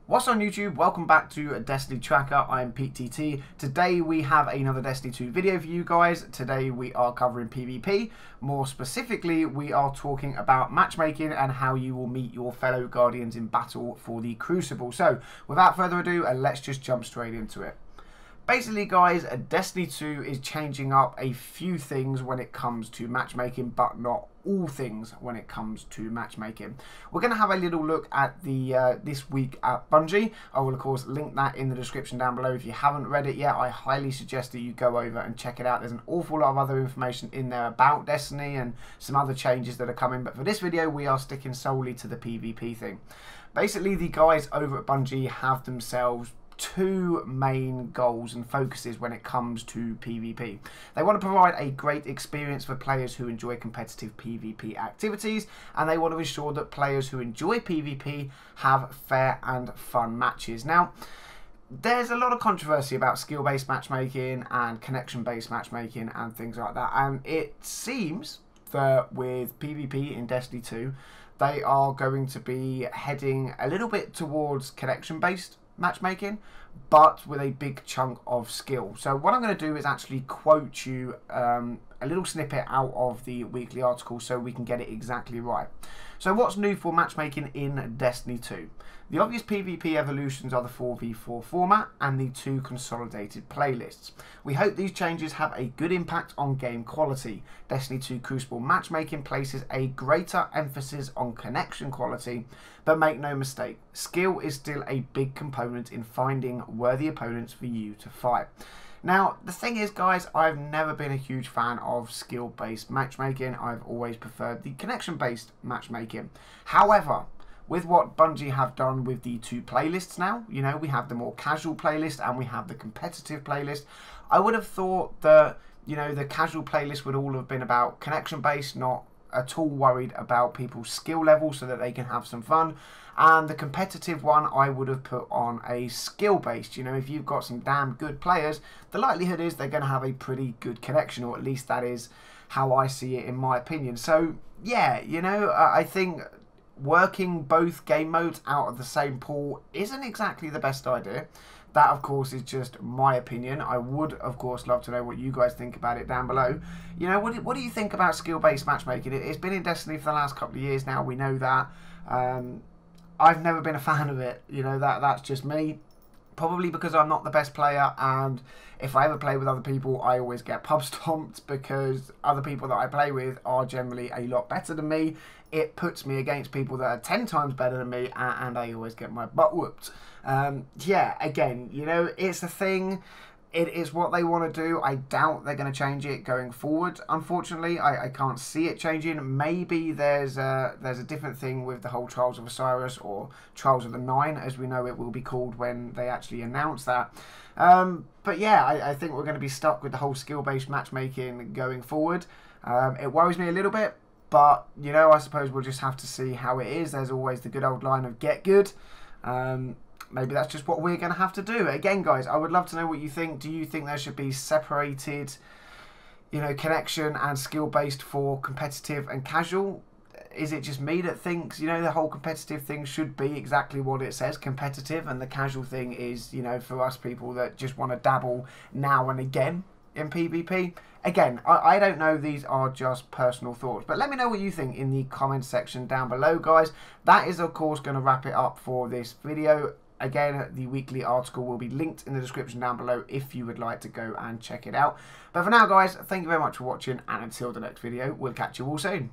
What's on YouTube? Welcome back to Destiny Tracker. I'm Pete TT. Today we have another Destiny 2 video for you guys. Today we are covering PvP. More specifically, we are talking about matchmaking and how you will meet your fellow Guardians in battle for the Crucible. So, without further ado, let's just jump straight into it. Basically, guys, Destiny 2 is changing up a few things when it comes to matchmaking, but not all things when it comes to matchmaking. We're going to have a little look at the this week at Bungie. I will, of course, link that in the description down below. If you haven't read it yet, I highly suggest that you go over and check it out. There's an awful lot of other information in there about Destiny and some other changes that are coming. But for this video, we are sticking solely to the PvP thing. Basically, the guys over at Bungie have themselves two main goals and focuses when it comes to PvP. They want to provide a great experience for players who enjoy competitive PvP activities, and they want to ensure that players who enjoy PvP have fair and fun matches. Now, there's a lot of controversy about skill-based matchmaking and connection-based matchmaking and things like that, and it seems that with PvP in Destiny 2, they are going to be heading a little bit towards connection-based matchmaking, but with a big chunk of skill. So what I'm going to do is actually quote you a little snippet out of the weekly article so we can get it exactly right. So what's new for matchmaking in Destiny 2? The obvious PvP evolutions are the 4v4 format and the two consolidated playlists. We hope these changes have a good impact on game quality. Destiny 2 Crucible matchmaking places a greater emphasis on connection quality, but make no mistake, skill is still a big component in finding worthy opponents for you to fight. Now, the thing is, guys, I've never been a huge fan of skill-based matchmaking. I've always preferred the connection-based matchmaking. However, with what Bungie have done with the two playlists now, you know, we have the more casual playlist and we have the competitive playlist. I would have thought that, you know, the casual playlist would all have been about connection-based, not at all worried about people's skill level so that they can have some fun. And the competitive one I would have put on a skill-based. You know, if you've got some damn good players, the likelihood is they're going to have a pretty good connection, or at least that is how I see it in my opinion. So, yeah, you know, I think working both game modes out of the same pool isn't exactly the best idea. That, of course, is just my opinion. I would, of course, love to know what you guys think about it down below. You know, what do you think about skill-based matchmaking? It's been in Destiny for the last couple of years now. We know that. I've never been a fan of it. You know, that's just me. Probably because I'm not the best player, and if I ever play with other people, I always get pub stomped because other people that I play with are generally a lot better than me. It puts me against people that are 10 times better than me, and I always get my butt whooped. Yeah, again, you know, it's a thing. It is what they want to do. I doubt they're going to change it going forward. Unfortunately, I can't see it changing. Maybe there's a different thing with the whole Trials of Osiris, or Trials of the Nine, as we know it will be called when they actually announce that. But yeah, I think we're going to be stuck with the whole skill-based matchmaking going forward. It worries me a little bit, but, you know, I suppose we'll just have to see how it is. There's always the good old line of get good. Maybe that's just what we're going to have to do. Again, guys, I would love to know what you think. Do you think there should be separated, you know, connection and skill-based for competitive and casual? Is it just me that thinks, you know, the whole competitive thing should be exactly what it says, competitive, and the casual thing is, you know, for us people that just want to dabble now and again in PvP? Again, I don't know. These are just personal thoughts. But let me know what you think in the comment section down below, guys. That is, of course, going to wrap it up for this video. Again, the weekly article will be linked in the description down below if you would like to go and check it out. But for now, guys, thank you very much for watching, and until the next video, we'll catch you all soon.